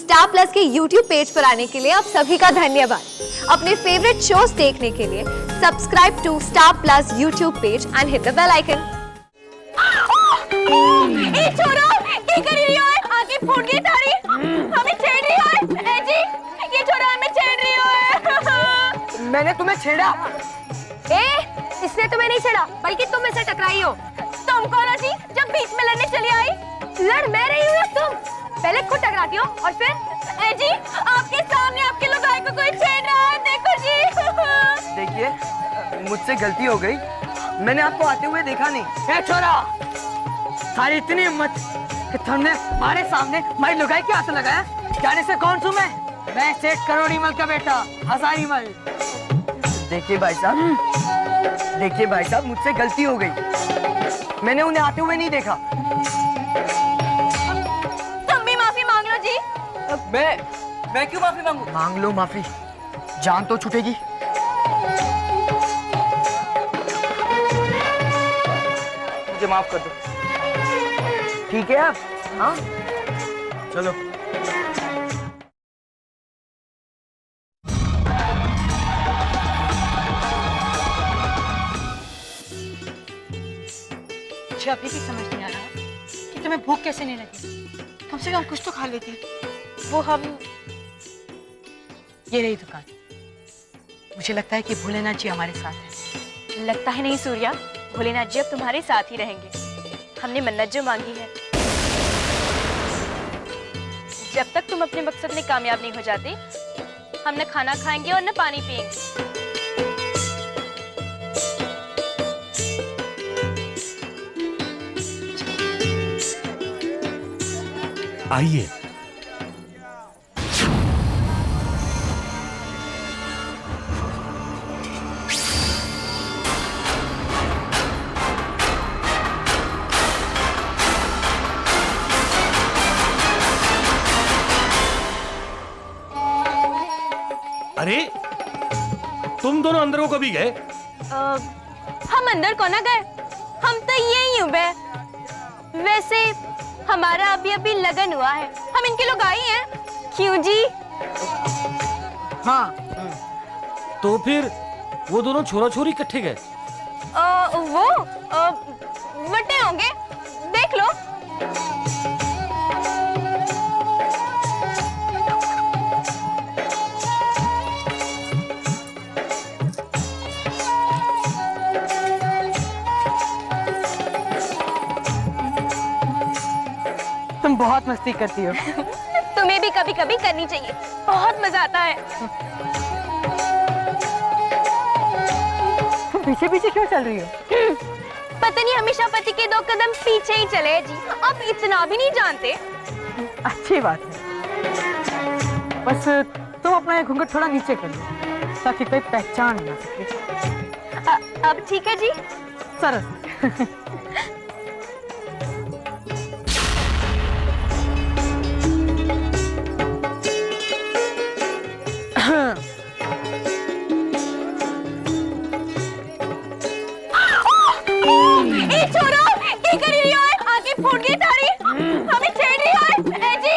Star plus के YouTube page पर आने के लिए आप सभी का धन्यवाद। अपने फेवरेट शोज देखने के लिए subscribe to Star Plus YouTube page and hit the bell icon. ए छोरो, क्या कर रही हो? आगे फूट गई तारी। हमें छेड़ रही हो? ए जी, ये छोरो हमें छेड़ रही हो। मैंने तुम्हें छेड़ा? इसने तुम्हें नहीं छेड़ा, बल्कि तुम इससे टकराई हो। तुम कौन हो जी, जब बीच में लड़ने चली आई? लड़ मैं रही हूँ या तुम? पहले खुद टकराती हो और फिर? ए जी, आपके सामने आपके लुगाई को कोई छेड़ रहा है, देखो जी। देखिए, मुझसे गलती हो गई, मैंने आपको आते हुए देखा नहीं। ए छोरा, सारी इतनी हिम्मत कि तुमने हमारे सामने हमारी लुगाई के हाथ लगाया। जाने से कौन हूँ मैं सेठ करोड़ीमल का बेटा हजारीमल। देखिए भाई साहब, मुझसे गलती हो गई, मैंने उन्हें आते हुए नहीं देखा। तुम भी माफी मांग लो जी। मैं क्यों माफी मांगू? मांग लो माफी, जान तो छूटेगी। मुझे माफ कर दो, ठीक है? आप हाँ चलो। मुझे अभी भी समझ नहीं आ रहा कि तुम्हें भूख कैसे नहीं लगी। कम से कम कुछ तो खा लेती। वो हम ये रही दुकान। मुझे लगता है कि भोलेनाथ जी हमारे साथ हैं। लगता है नहीं सूर्या, भोलेनाथ जी अब तुम्हारे साथ ही रहेंगे। हमने मन्नत जो मांगी है, जब तक तुम अपने मकसद में कामयाब नहीं हो जाते, हम न खाना खाएंगे और न पानी पिएंगे। आइए। अरे तुम दोनों अंदर को कभी गए? हम अंदर को ना गए, हम तो यही हूँ बे। वैसे हमारा अभी अभी लगन हुआ है, हम इनके लोग आई हैं। क्यों जी? हाँ। तो फिर वो दोनों छोरा छोरी इकट्ठे गए? वो बटे होंगे, देख लो। तुम बहुत मस्ती करती हो। तुम्हें भी कभी कभी करनी चाहिए, बहुत मजा आता है। तुम पीछे पीछे क्यों चल रही हो? पता नहीं, हमेशा पति के 2 कदम पीछे ही चले जी। आप इतना भी नहीं जानते। अच्छी बात है, बस तुम अपना घूंघट थोड़ा नीचे कर लो ताकि कोई पहचान ना सके। अब ठीक है जी? सरस। ए छोरो, क्या कर रही हो? आगे फूट गई तारी। हमें छेड़ रही हो? ए जी,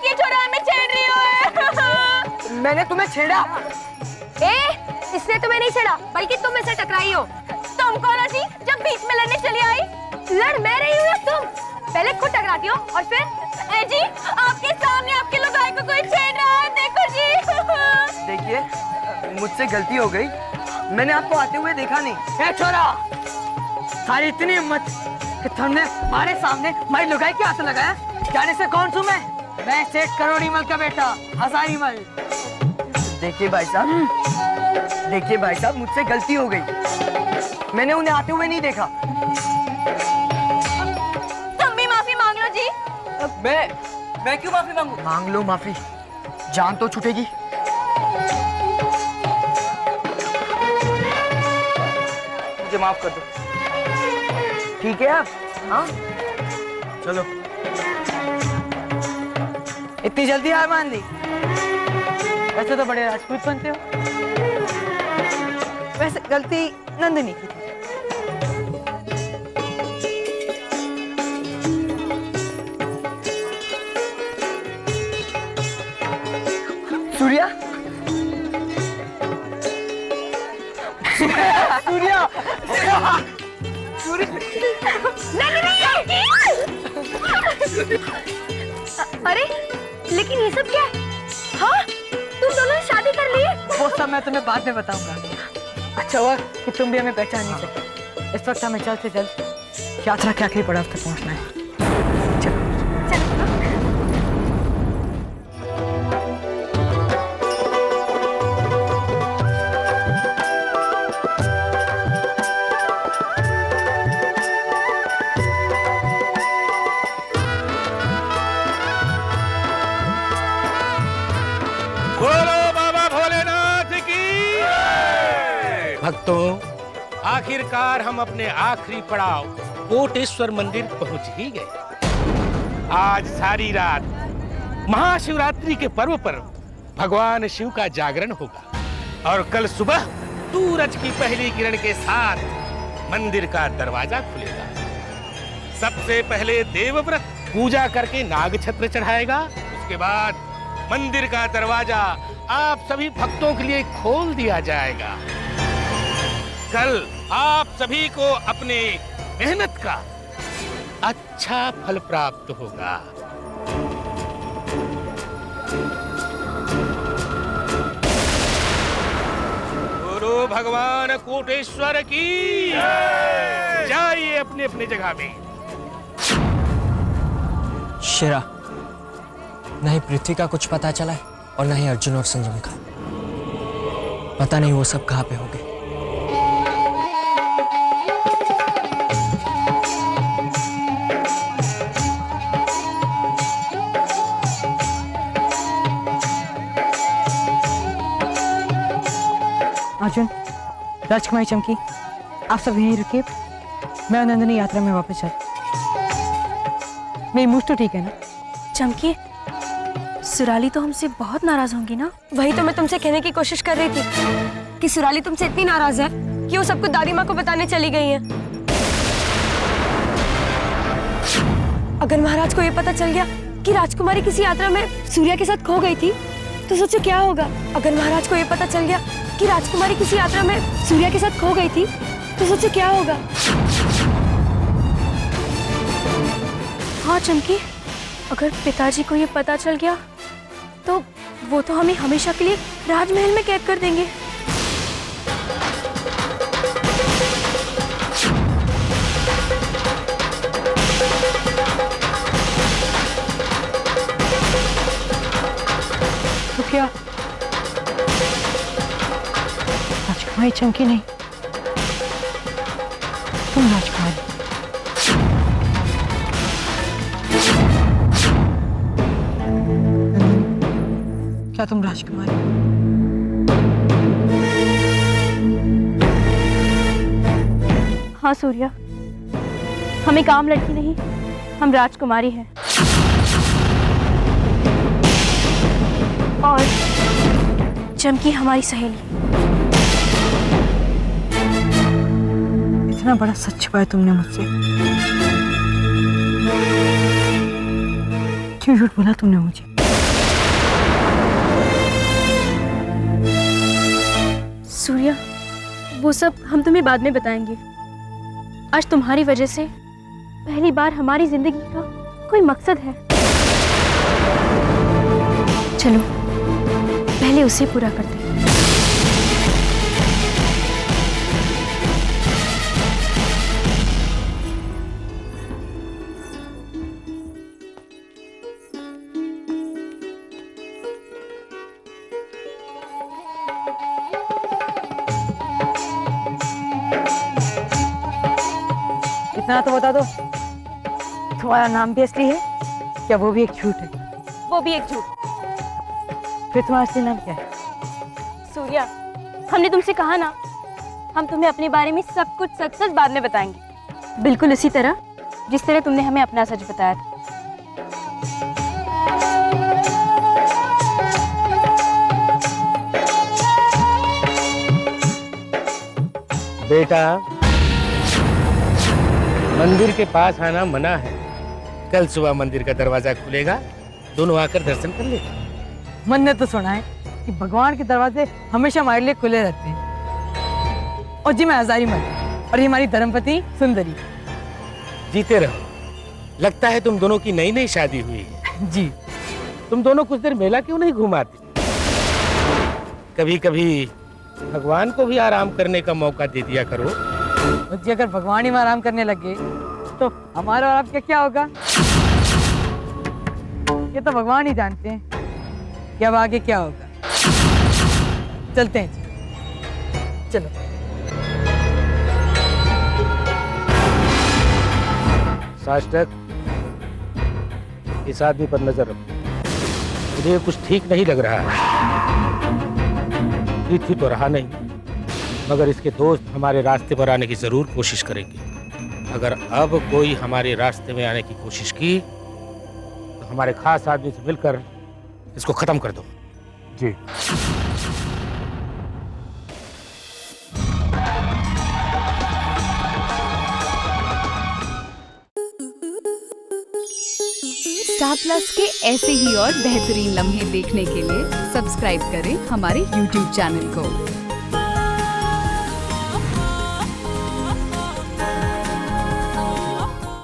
ये छोरो हमें छेड़ रही हो। मैंने तुम्हें छेड़ा? इसने तुम्हें नहीं छेड़ा, बल्कि तुम इससे टकराई हो। तुम कौन हो जी, जब बीच में लड़ने चली आई? लड़ मैं रही हूँ या तुम? पहले खुद टकराती हो और फिर? ए जी, आपके सामने आपके लुगाई को कोई छेड़ रहा है, देखो जी। देखिए, मुझसे गलती हो गई, मैंने आपको आते हुए देखा नहीं। ए छोरा, सारी इतनी हिम्मत कि तुमने हमारे सामने हमारी लुगाई के हाथ लगाया। जाने से कौन हूँ मैं सेठ करोड़ीमल का बेटा हजारीमल। देखिए भाई साहब, मुझसे गलती हो गई, मैंने उन्हें आते हुए नहीं देखा। तुम भी माफी मांग लो जी। मैं क्यों माफी मांगू? मांग लो माफी, जान तो छूटेगी। मुझे माफ कर दो, ठीक है? आप हाँ चलो। इतनी जल्दी हार मान ली? वैसे तो बड़े राजपूत बनते हो। वैसे गलती नंदिनी की थी। सूर्या सूर्या अरे लेकिन ये सब क्या है? हाँ, तुम दोनों ने शादी कर ली है? वो सब मैं तुम्हें बाद में बताऊंगा। अच्छा हुआ कि तुम भी हमें पहचान नहीं सकते। इस वक्त हमें जल्द से जल्द यात्रा के आखिरी पड़ाव तक पहुंचना है। चलो। बोलो बाबा भोलेनाथ की। भक्तों, आखिरकार हम अपने आखिरी पड़ाव कोटेश्वर मंदिर पहुंच ही गए। आज सारी रात महाशिवरात्रि के पर्व पर भगवान शिव का जागरण होगा और कल सुबह सूरज की पहली किरण के साथ मंदिर का दरवाजा खुलेगा। सबसे पहले देवव्रत पूजा करके नाग छत्र चढ़ाएगा। उसके बाद मंदिर का दरवाजा आप सभी भक्तों के लिए खोल दिया जाएगा। कल आप सभी को अपने मेहनत का अच्छा फल प्राप्त होगा। बोलो भगवान कोटेश्वर की। जाइए अपने अपने जगह में। शिरा, न ही पृथ्वी का कुछ पता चला है और न ही अर्जुन और संयम का। पता नहीं वो सब कहाँ पे होंगे। अर्जुन, राजकुमारी चमकी, आप सब यहीं रुकिए। मैं और नंदिनी यात्रा में वापस जाती। मेरी मूछ तो ठीक है ना? चमकी, सुराली तो हमसे बहुत नाराज होंगी ना? वही तो मैं तुमसे कहने की कोशिश कर रही थी कि सुराली तुमसे इतनी नाराज है कि वो सब कुछ दादी माँ को बताने चली गई है। अगर महाराज को ये पता चल गया कि राजकुमारी किसी यात्रा में सूर्या के साथ खो गई थी तो सोचो क्या होगा। अगर महाराज को ये पता चल गया कि राजकुमारी किसी यात्रा में सूर्या के साथ खो गई थी तो सोचो क्या होगा। हाँ चमकी, अगर पिताजी को ये पता चल गया तो वो तो हमें हमेशा के लिए राजमहल में कैद कर देंगे। तो क्या राजकुमारी चमकी नहीं, तुम राजकुमारी। क्या तुम राजकुमारी? हाँ सूर्या, हम एक आम लड़की नहीं, हम राजकुमारी हैं। और चमकी हमारी सहेली। इतना बड़ा सच छुपाया तुमने मुझसे। क्यों झूठ बोला तुमने मुझे? सूर्या, वो सब हम तुम्हें बाद में बताएंगे। आज तुम्हारी वजह से पहली बार हमारी जिंदगी का कोई मकसद है। चलो पहले उसे पूरा करते हैं। इतना तो बता दो, तुम्हारा नाम भी असली है क्या वो भी एक झूठ है? वो भी एक झूठ। फिर तुम्हारा असली नाम क्या है? सूर्या, हमने तुमसे कहा ना, हम तुम्हें अपने बारे में सब कुछ सच सच बाद में बताएंगे। बिल्कुल उसी तरह जिस तरह तुमने हमें अपना सच बताया था। बेटा, मंदिर के पास आना मना है। कल सुबह मंदिर का दरवाजा खुलेगा, दोनों आकर दर्शन कर लेना। मन ने तो सुना है कि भगवान के दरवाजे हमेशा हमारे लिए खुले रहते हैं। और जी मैं हजारी मत, और ये हमारी धर्मपत्नी सुंदरी। जीते रहो। लगता है तुम दोनों की नई नई शादी हुई है। जी तुम दोनों कुछ देर मेला क्यों नहीं घुमाते? कभी कभी भगवान को भी आराम करने का मौका दे दिया करो। जी अगर भगवान ही में आराम करने लगे तो हमारा और आपका क्या होगा? ये तो भगवान ही जानते हैं कि अब आगे क्या होगा। चलते हैं जी। चलो। साष्टक, इस आदमी पर नजर रखो। मुझे कुछ ठीक नहीं लग रहा है। तिथि तो रहा नहीं, मगर इसके दोस्त हमारे रास्ते पर आने की जरूर कोशिश करेंगे। अगर अब कोई हमारे रास्ते में आने की कोशिश की तो हमारे खास आदमी से मिलकर इसको खत्म कर दो। जी। स्टार प्लस के ऐसे ही और बेहतरीन लम्हे देखने के लिए सब्सक्राइब करें हमारे YouTube चैनल को।